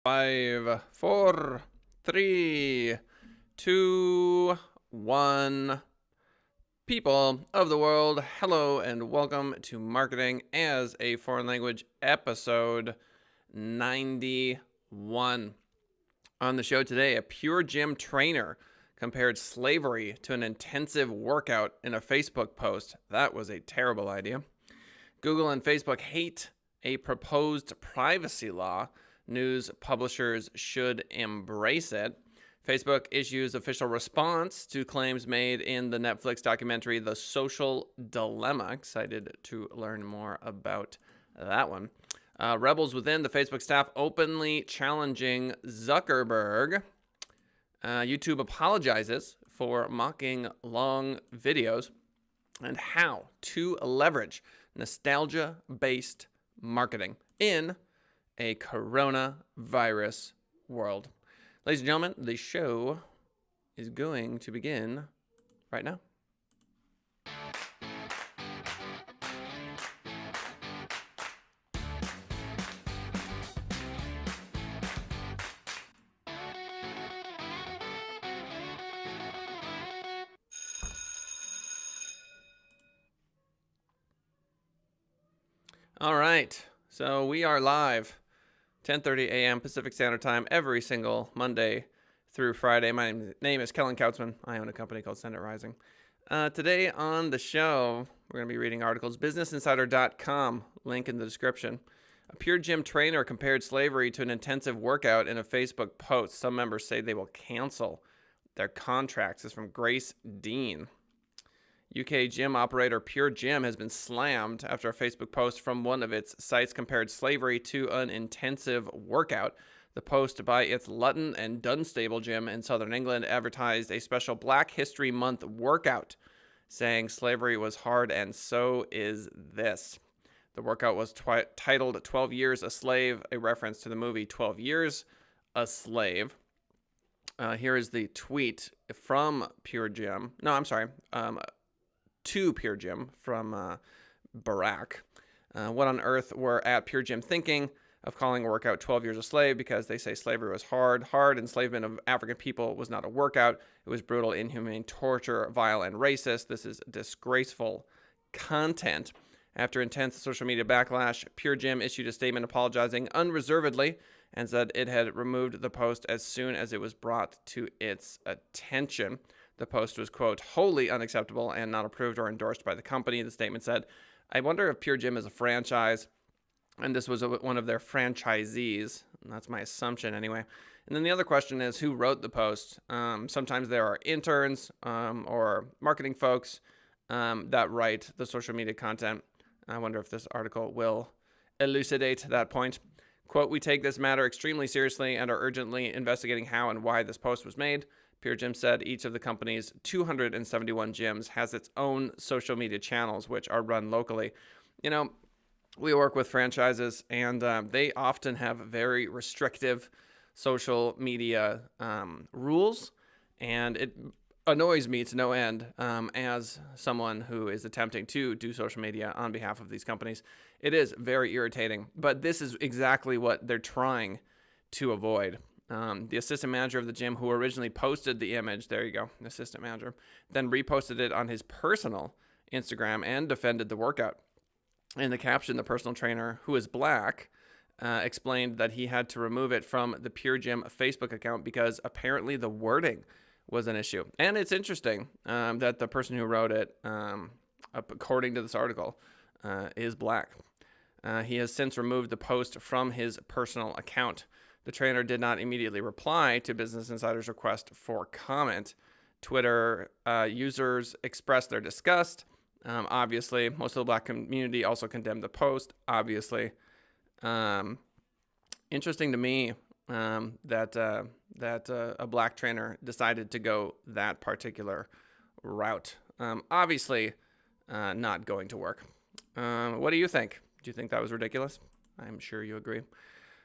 Five, four, three, two, one. People of the world, hello and welcome to Marketing as a Foreign Language, episode 91. On the show today, a pure gym trainer compared slavery to an intensive workout in a Facebook post. That was a terrible idea. Google and Facebook hate a proposed privacy law. News publishers should embrace it. Facebook issues official response to claims made in the Netflix documentary The Social Dilemma. Excited to learn more about that one. Rebels within the Facebook staff openly challenging Zuckerberg. YouTube apologizes for mocking long videos, and how to leverage nostalgia-based marketing in a coronavirus world. Ladies and gentlemen, the show is going to begin right now. All right, so we are live, 10:30 a.m. Pacific Standard Time, every single Monday through Friday. My name is Kellen Kautzman. I own a company called Send It Rising. Today on the show, we're going to be reading articles. BusinessInsider.com, link in the description. A pure gym trainer compared slavery to an intensive workout in a Facebook post. Some members say they will cancel their contracts. This is from Grace Dean. UK gym operator Pure Gym has been slammed after a Facebook post from one of its sites compared slavery to an intensive workout. The post by its Luton and Dunstable gym in southern England advertised a special Black History Month workout, saying slavery was hard and so is this. The workout was titled 12 Years a Slave, a reference to the movie 12 Years a Slave. Here is the tweet from Pure Gym. No, I'm sorry. To Pure Gym from Barack. What on earth were at Pure Gym thinking of calling a workout 12 Years a Slave, because they say slavery was hard. Enslavement of African people was not a workout. It was brutal, inhumane, torture, vile, and racist. This is disgraceful content. After intense social media backlash, Pure Gym issued a statement apologizing unreservedly and said it had removed the post as soon as it was brought to its attention. The post was, quote, wholly unacceptable and not approved or endorsed by the company. The statement said, I wonder if Pure Gym is a franchise, and this was one of their franchisees. And that's my assumption anyway. And then the other question is, who wrote the post? Sometimes there are interns or marketing folks that write the social media content. I wonder if this article will elucidate that point. Quote, we take this matter extremely seriously and are urgently investigating how and why this post was made. Pure Gym said each of the company's 271 gyms has its own social media channels, which are run locally. You know, we work with franchises, and they often have very restrictive social media rules, and it annoys me to no end as someone who is attempting to do social media on behalf of these companies. It is very irritating, but this is exactly what they're trying to avoid. The assistant manager of the gym, who originally posted the image, there you go, assistant manager, then reposted it on his personal Instagram and defended the workout. In the caption, the personal trainer, who is Black, explained that he had to remove it from the Pure Gym Facebook account because apparently the wording was an issue. And it's interesting that the person who wrote it, according to this article, is Black. He has since removed the post from his personal account. The trainer did not immediately reply to Business Insider's request for comment. Twitter users expressed their disgust. Obviously, most of the Black community also condemned the post, obviously. Interesting to me that a Black trainer decided to go that particular route. Obviously, not going to work. What do you think? Do you think that was ridiculous? I'm sure you agree.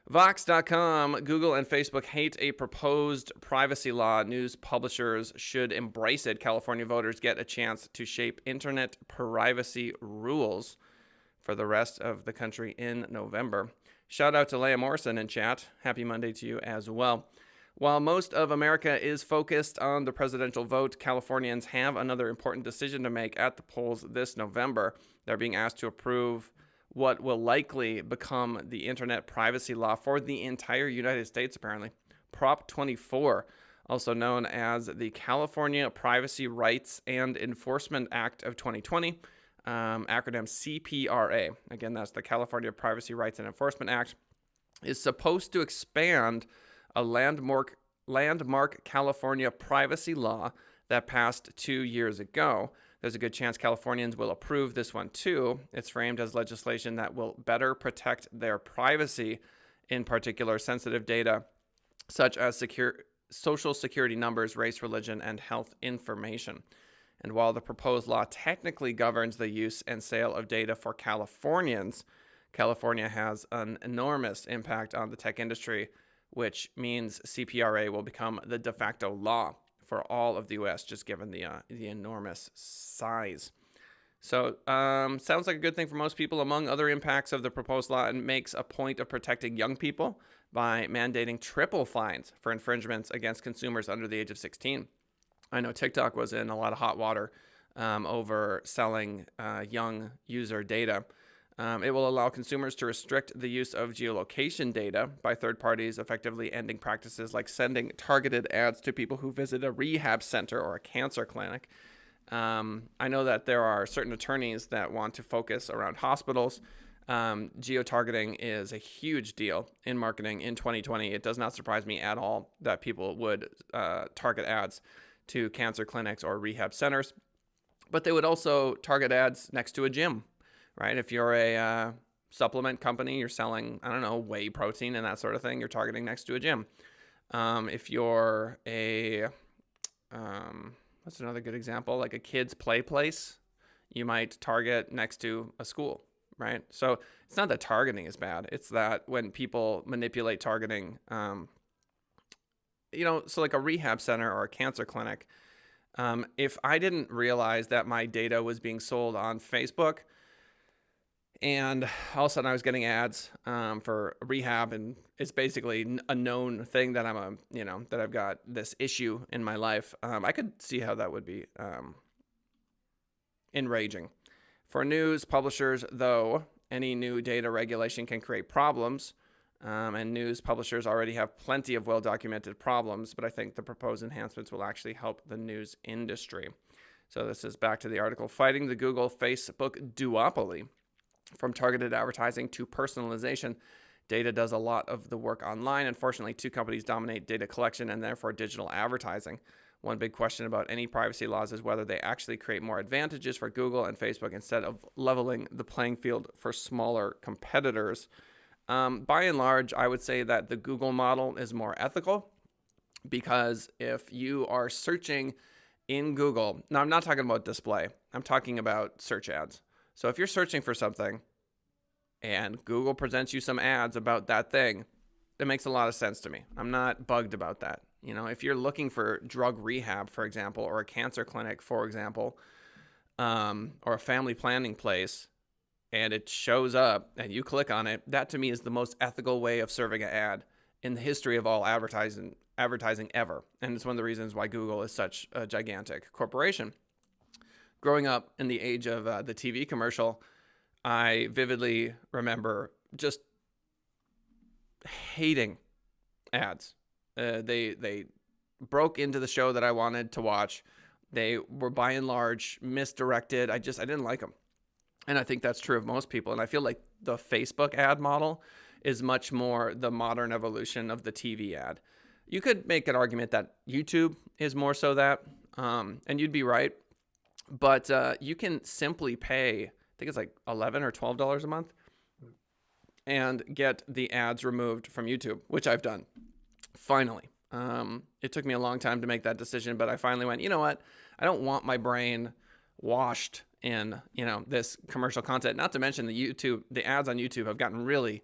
Vox.com, Google and Facebook hate a proposed privacy law. News publishers should embrace it. California voters get a chance to shape internet privacy rules for the rest of the country in November. Shout out to Leah Morrison in chat. Happy Monday to you as well. While most of America is focused on the presidential vote, Californians have another important decision to make at the polls this November. They're being asked to approve what will likely become the internet privacy law for the entire United States, apparently. Prop 24, also known as the California Privacy Rights and Enforcement Act of 2020, acronym CPRA. Again, that's the California Privacy Rights and Enforcement Act, is supposed to expand a landmark California privacy law that passed 2 years ago. There's a good chance Californians will approve this one too. It's framed as legislation that will better protect their privacy, in particular sensitive data such as social security numbers, race, religion, and health information. And while the proposed law technically governs the use and sale of data for Californians, California has an enormous impact on the tech industry, which means CPRA will become the de facto law for all of the U.S., just given the enormous size. So sounds like a good thing for most people. Among other impacts of the proposed law, it makes a point of protecting young people by mandating triple fines for infringements against consumers under the age of 16. I know TikTok was in a lot of hot water over selling young user data. It will allow consumers to restrict the use of geolocation data by third parties, effectively ending practices like sending targeted ads to people who visit a rehab center or a cancer clinic. I know that there are certain attorneys that want to focus around hospitals. Geo-targeting is a huge deal in marketing in 2020. It does not surprise me at all that people would target ads to cancer clinics or rehab centers, but they would also target ads next to a gym, right? If you're a supplement company, you're selling, I don't know, whey protein and that sort of thing, you're targeting next to a gym. If you're a, what's another good example? Like a kid's play place, you might target next to a school, right? So it's not that targeting is bad. It's that when people manipulate targeting, so like a rehab center or a cancer clinic, if I didn't realize that my data was being sold on Facebook and all of a sudden I was getting ads for rehab, and it's basically a known thing that that I've got this issue in my life, I could see how that would be enraging. For news publishers, though, any new data regulation can create problems, and news publishers already have plenty of well-documented problems, but I think the proposed enhancements will actually help the news industry. So this is back to the article, Fighting the Google-Facebook Duopoly. From targeted advertising to personalization, data does a lot of the work online. Unfortunately, two companies dominate data collection and therefore digital advertising. One big question about any privacy laws is whether they actually create more advantages for Google and Facebook instead of leveling the playing field for smaller competitors. By and large, I would say that the Google model is more ethical, because if you are searching in Google, now I'm not talking about display, I'm talking about search ads. So if you're searching for something and Google presents you some ads about that thing, it makes a lot of sense to me. I'm not bugged about that. If you're looking for drug rehab, for example, or a cancer clinic, for example, or a family planning place, and it shows up and you click on it, that to me is the most ethical way of serving an ad in the history of all advertising ever. And it's one of the reasons why Google is such a gigantic corporation. Growing up in the age of the TV commercial, I vividly remember just hating ads. They broke into the show that I wanted to watch. They were by and large misdirected. I didn't like them. And I think that's true of most people. And I feel like the Facebook ad model is much more the modern evolution of the TV ad. You could make an argument that YouTube is more so that, and you'd be right. But you can simply pay, I think it's like $11 or $12 a month, and get the ads removed from YouTube, which I've done. Finally. It took me a long time to make that decision, but I finally went, you know what? I don't want my brain washed in, this commercial content. Not to mention the ads on YouTube have gotten really,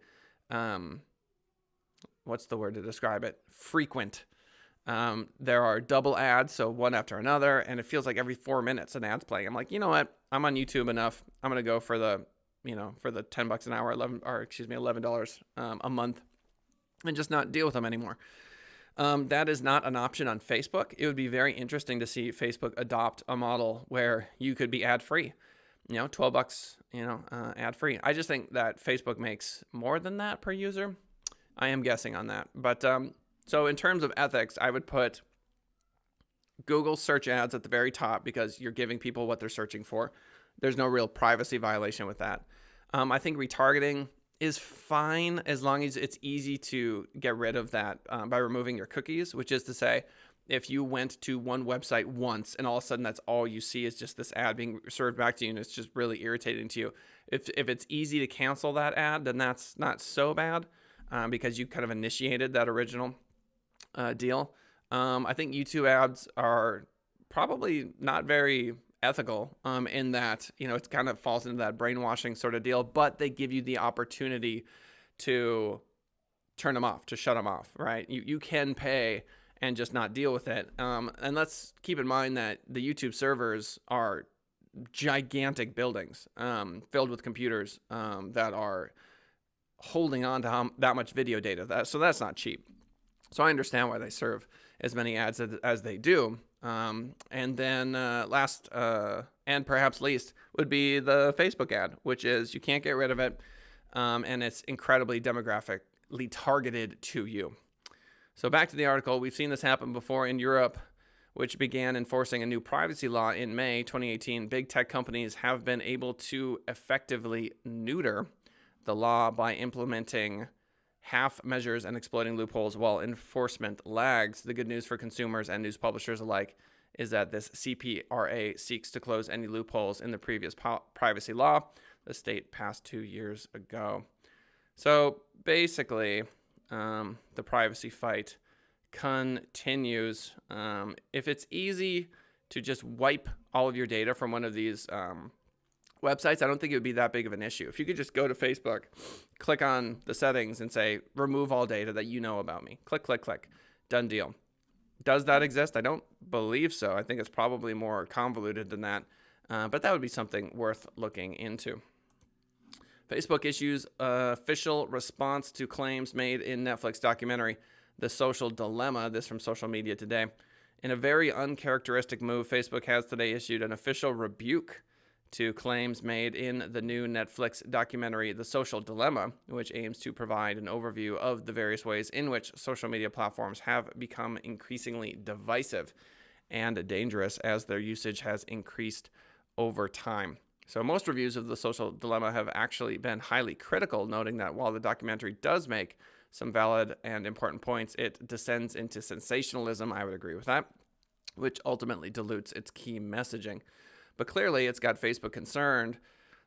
what's the word to describe it? Frequent. There are double ads, so one after another, and it feels like every 4 minutes an ad's playing. I'm like, you know what? I'm on YouTube enough. I'm going to go for the for the $10 an hour, $11 a month, and just not deal with them anymore. That is not an option on Facebook. It would be very interesting to see Facebook adopt a model where you could be ad-free, $12, ad-free. I just think that Facebook makes more than that per user. I am guessing on that. But so in terms of ethics, I would put Google search ads at the very top because you're giving people what they're searching for. There's no real privacy violation with that. I think retargeting is fine as long as it's easy to get rid of that by removing your cookies, which is to say, if you went to one website once and all of a sudden that's all you see is just this ad being served back to you and it's just really irritating to you. If it's easy to cancel that ad, then that's not so bad because you kind of initiated that original deal. I think YouTube ads are probably not very ethical in that, it kind of falls into that brainwashing sort of deal, but they give you the opportunity to turn them off, to shut them off, right? You can pay and just not deal with it. And let's keep in mind that the YouTube servers are gigantic buildings filled with computers that are holding on to that much video data. So that's not cheap. So I understand why they serve as many ads as they do. And then last and perhaps least would be the Facebook ad, which is you can't get rid of it. And it's incredibly demographically targeted to you. So back to the article, we've seen this happen before in Europe, which began enforcing a new privacy law in May 2018. Big tech companies have been able to effectively neuter the law by implementing half measures and exploiting loopholes while enforcement lags. The good news for consumers and news publishers alike is that this CPRA seeks to close any loopholes in the previous privacy law the state passed 2 years ago. So basically, the privacy fight continues. If it's easy to just wipe all of your data from one of these websites, I don't think it would be that big of an issue. If you could just go to Facebook, click on the settings and say, remove all data that you know about me. Click, click, click. Done deal. Does that exist? I don't believe so. I think it's probably more convoluted than that. But that would be something worth looking into. Facebook issues official response to claims made in Netflix documentary, The Social Dilemma. This from Social Media Today. In a very uncharacteristic move, Facebook has today issued an official rebuke to claims made in the new Netflix documentary, The Social Dilemma, which aims to provide an overview of the various ways in which social media platforms have become increasingly divisive and dangerous as their usage has increased over time. So most reviews of The Social Dilemma have actually been highly critical, noting that while the documentary does make some valid and important points, it descends into sensationalism. I would agree with that, which ultimately dilutes its key messaging. But clearly, it's got Facebook concerned.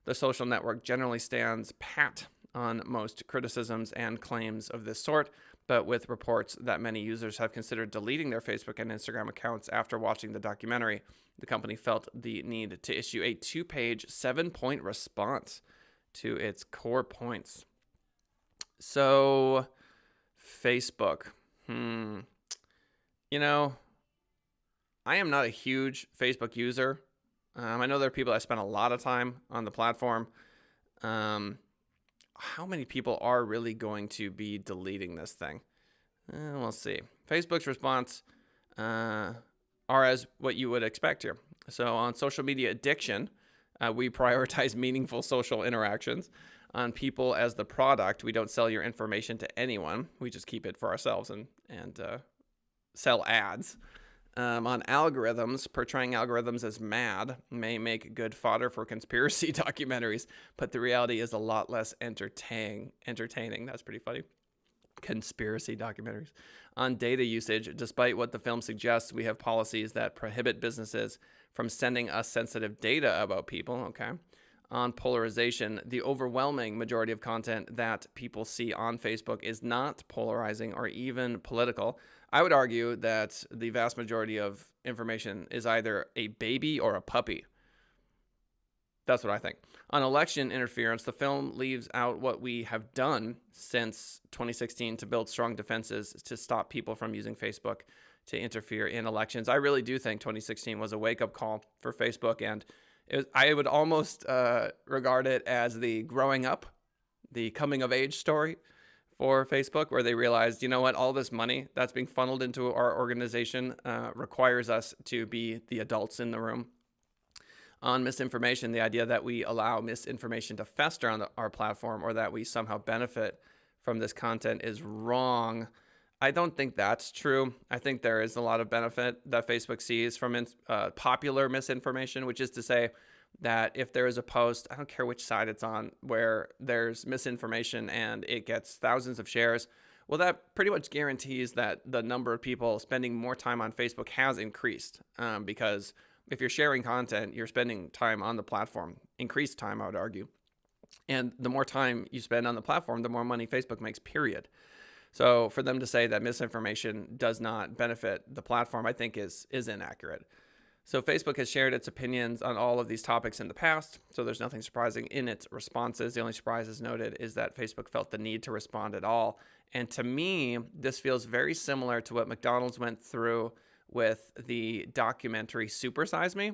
The social network generally stands pat on most criticisms and claims of this sort, but with reports that many users have considered deleting their Facebook and Instagram accounts after watching the documentary, the company felt the need to issue a 2-page, 7-point response to its core points. So, Facebook. I am not a huge Facebook user. I know there are people that spend a lot of time on the platform. How many people are really going to be deleting this thing? We'll see. Facebook's response are as what you would expect here. So on social media addiction, we prioritize meaningful social interactions. On people as the product, we don't sell your information to anyone. We just keep it for ourselves and sell ads. On algorithms, portraying algorithms as mad may make good fodder for conspiracy documentaries, but the reality is a lot less entertaining. That's pretty funny. Conspiracy documentaries. On data usage, despite what the film suggests, we have policies that prohibit businesses from sending us sensitive data about people. Okay. On polarization, the overwhelming majority of content that people see on Facebook is not polarizing or even political. I would argue that the vast majority of information is either a baby or a puppy. That's what I think. On election interference, the film leaves out what we have done since 2016 to build strong defenses to stop people from using Facebook to interfere in elections. I really do think 2016 was a wake-up call for Facebook, and I would almost regard it as the growing up, the coming of age story for Facebook, where they realized, you know what, all this money that's being funneled into our organization requires us to be the adults in the room. On misinformation, the idea that we allow misinformation to fester on our platform, or that we somehow benefit from this content, is wrong. I don't think that's true. I think there is a lot of benefit that Facebook sees from popular misinformation, which is to say that if there is a post, I don't care which side it's on, where there's misinformation and it gets thousands of shares, well, that pretty much guarantees that the number of people spending more time on Facebook has increased, because if you're sharing content, you're spending time on the platform, increased time, I would argue. And the more time you spend on the platform, the more money Facebook makes, period. So for them to say that misinformation does not benefit the platform, I think is inaccurate. So Facebook has shared its opinions on all of these topics in the past, so there's nothing surprising in its responses. The only surprise, as noted, is that Facebook felt the need to respond at all. And to me, this feels very similar to what McDonald's went through with the documentary Super Size Me.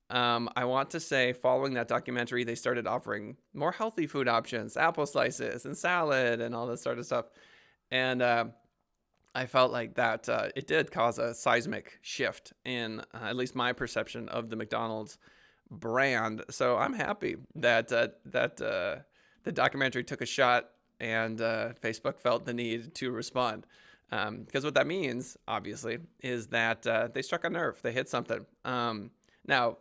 I want to say following that documentary, they started offering more healthy food options, apple slices and salad and all this sort of stuff. And I felt like that it did cause a seismic shift in at least my perception of the McDonald's brand. So I'm happy that the documentary took a shot and Facebook felt the need to respond. Because what that means, obviously, is that they struck a nerve. They hit something. Now,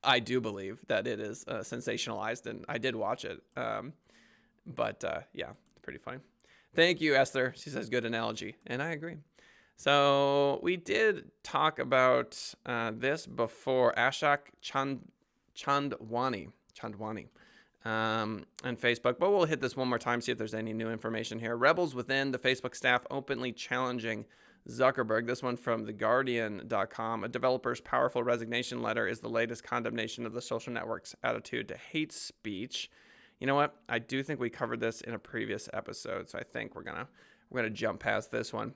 I do believe that it is sensationalized, and I did watch it. But yeah, it's pretty funny. Thank you, Esther. She says, good analogy. And I agree. So we did talk about this before. Ashok Chandwani. And Facebook, but we'll hit this one more time, see if there's any new information here. Rebels within the Facebook staff openly challenging Zuckerberg. This one from theguardian.com. A developer's powerful resignation letter is the latest condemnation of the social network's attitude to hate speech. You know what? I do think we covered this in a previous episode, so I think we're gonna jump past this one.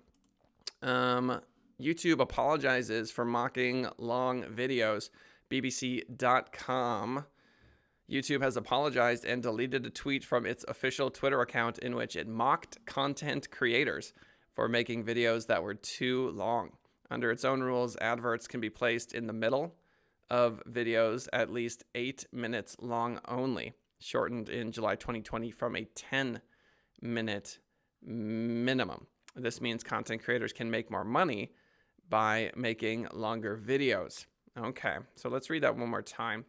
YouTube apologizes for mocking long videos. BBC.com. YouTube has apologized and deleted a tweet from its official Twitter account in which it mocked content creators for making videos that were too long. Under its own rules, adverts can be placed in the middle of videos at least 8 minutes long only, shortened in July 2020 from a 10-minute minimum. This means content creators can make more money by making longer videos. Okay, so let's read that one more time.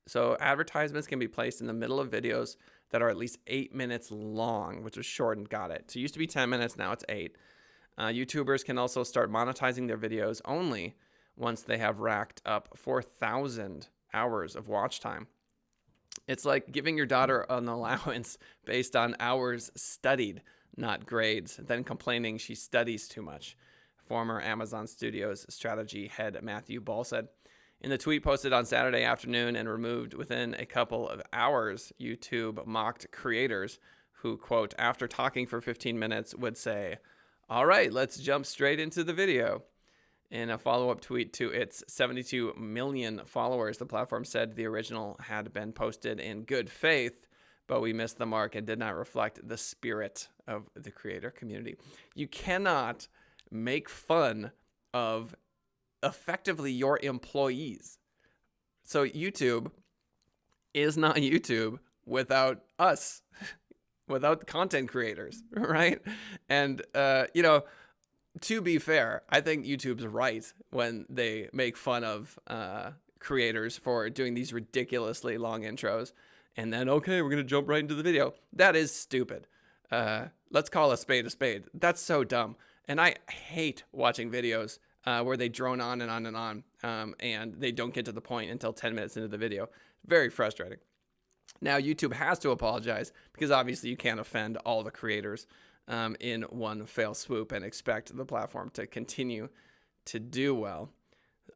So advertisements can be placed in the middle of videos that are at least 8 minutes long, which was shortened. Got it. So it used to be 10 minutes. Now it's 8. YouTubers can also start monetizing their videos only once they have racked up 4,000 hours of watch time. It's like giving your daughter an allowance based on hours studied, not grades, then complaining she studies too much. Former Amazon Studios strategy head Matthew Ball said. In the tweet posted on Saturday afternoon and removed within a couple of hours, YouTube mocked creators who, quote, after talking for 15 minutes would say, all right, let's jump straight into the video. In a follow-up tweet to its 72 million followers, the platform said the original had been posted in good faith, but we missed the mark and did not reflect the spirit of the creator community. You cannot make fun of effectively your employees. So YouTube is not YouTube without us, without content creators, right? And, to be fair, I think YouTube's right when they make fun of creators for doing these ridiculously long intros. And then, okay, we're going to jump right into the video. That is stupid. Let's call a spade a spade. That's so dumb. And I hate watching videos where they drone on and on and on, and they don't get to the point until 10 minutes into the video. Very frustrating. Now, YouTube has to apologize because obviously you can't offend all the creators in one fell swoop and expect the platform to continue to do well.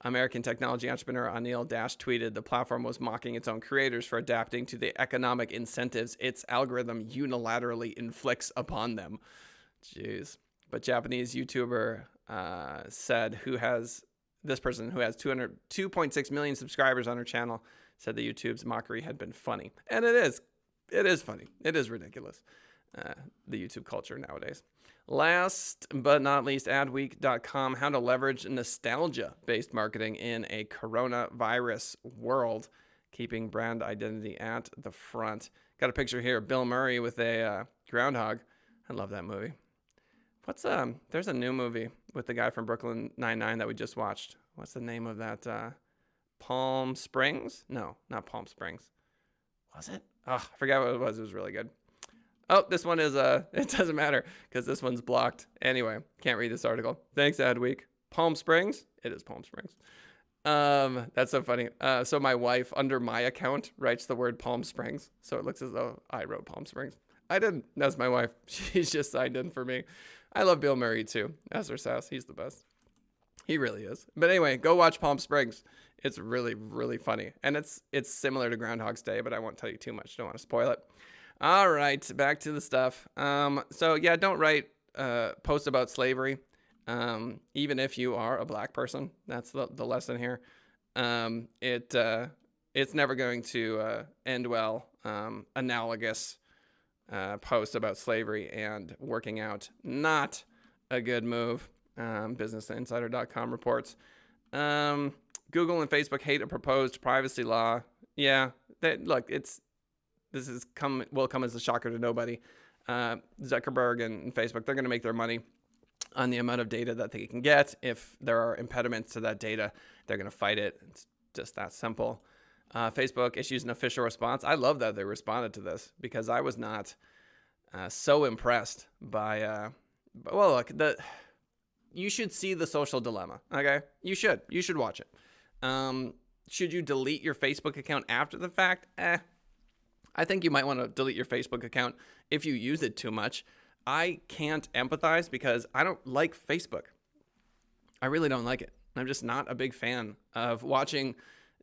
American technology entrepreneur Anil Dash tweeted the platform was mocking its own creators for adapting to the economic incentives its algorithm unilaterally inflicts upon them. Jeez. But Japanese YouTuber said this person who has 2.6 million subscribers on her channel said that YouTube's mockery had been funny. And it is. It is funny. It is ridiculous, the YouTube culture nowadays. Last but not least, Adweek.com, how to leverage nostalgia-based marketing in a coronavirus world, keeping brand identity at the front. Got a picture here of Bill Murray with a groundhog. I love that movie. There's a new movie with the guy from Brooklyn Nine-Nine that we just watched. What's the name of that? Palm Springs? No, not Palm Springs. Was it? Oh, I forgot what it was. It was really good. Oh, this one is, it doesn't matter because this one's blocked. Anyway, can't read this article. Thanks, Adweek. Palm Springs? It is Palm Springs. That's so funny. So my wife, under my account, writes the word Palm Springs. So it looks as though I wrote Palm Springs. I didn't. That's my wife. She's just signed in for me. I love Bill Murray, too. That's her sass. He's the best. He really is. But anyway, go watch Palm Springs. It's really, really funny. And it's similar to Groundhog's Day, but I won't tell you too much. Don't want to spoil it. All right, back to the stuff. So yeah, don't write posts about slavery, even if you are a black person. That's the lesson here. It's never going to end well. Analogous posts about slavery and working out, not a good move. BusinessInsider.com reports. Google and Facebook hate a proposed privacy law. Yeah, look, will come as a shocker to nobody. Zuckerberg and Facebook, they're going to make their money on the amount of data that they can get. If there are impediments to that data, they're going to fight it. It's just that simple. Facebook issues an official response. I love that they responded to this because I was not so impressed by. Well, look, you should see The Social Dilemma. Okay, you should watch it. Should you delete your Facebook account after the fact? I think you might want to delete your Facebook account if you use it too much. I can't empathize because I don't like Facebook. I really don't like it. I'm just not a big fan of watching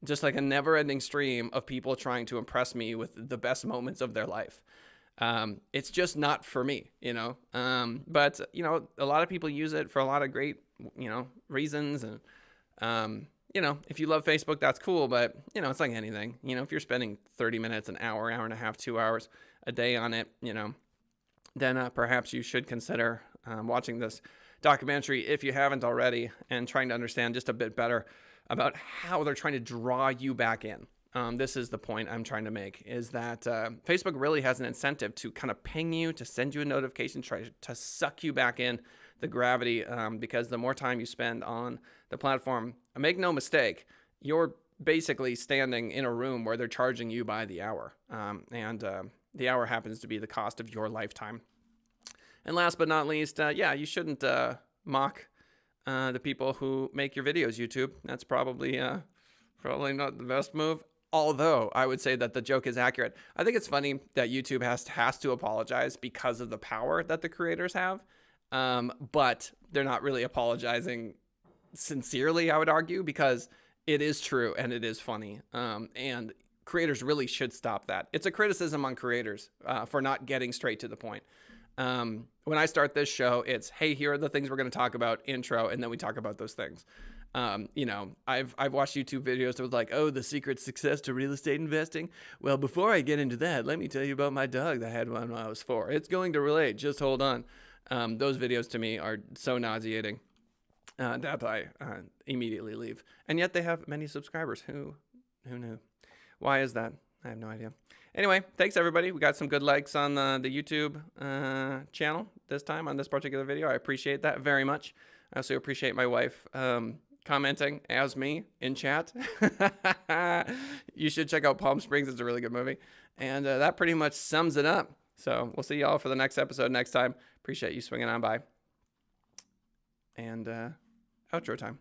just like a never-ending stream of people trying to impress me with the best moments of their life. It's just not for me, you know. But, you know, a lot of people use it for a lot of great, you know, reasons. And, you know, if you love Facebook, that's cool. But, you know, it's like anything. You know, if you're spending 30 minutes, an hour, hour and a half, 2 hours a day on it, you know, then perhaps you should consider watching this documentary if you haven't already and trying to understand just a bit better about how they're trying to draw you back in. This is the point I'm trying to make, is that Facebook really has an incentive to kind of ping you, to send you a notification, try to suck you back in the gravity, because the more time you spend on the platform, make no mistake, you're basically standing in a room where they're charging you by the hour. And the hour happens to be the cost of your lifetime. And last but not least, yeah, you shouldn't mock the people who make your videos, YouTube. That's probably not the best move. Although I would say that the joke is accurate. I think it's funny that YouTube has to apologize because of the power that the creators have. But they're not really apologizing sincerely, I would argue, because it is true and it is funny. And creators really should stop that. It's a criticism on creators for not getting straight to the point. When I start this show, it's, hey, here are the things we're going to talk about, intro, and then we talk about those things. You know, I've watched YouTube videos that was like, oh, the secret success to real estate investing. Well, before I get into that, let me tell you about my dog that I had when I was 4. It's going to relate. Just hold on. Those videos to me are so nauseating that I immediately leave. And yet they have many subscribers. Who knew? Why is that? I have no idea. Anyway, thanks everybody. We got some good likes on the YouTube channel this time on this particular video. I appreciate that very much. I also appreciate my wife commenting as me in chat. You should check out Palm Springs. It's a really good movie. And that pretty much sums it up. So we'll see y'all for the next episode next time. Appreciate you swinging on by. And outro time.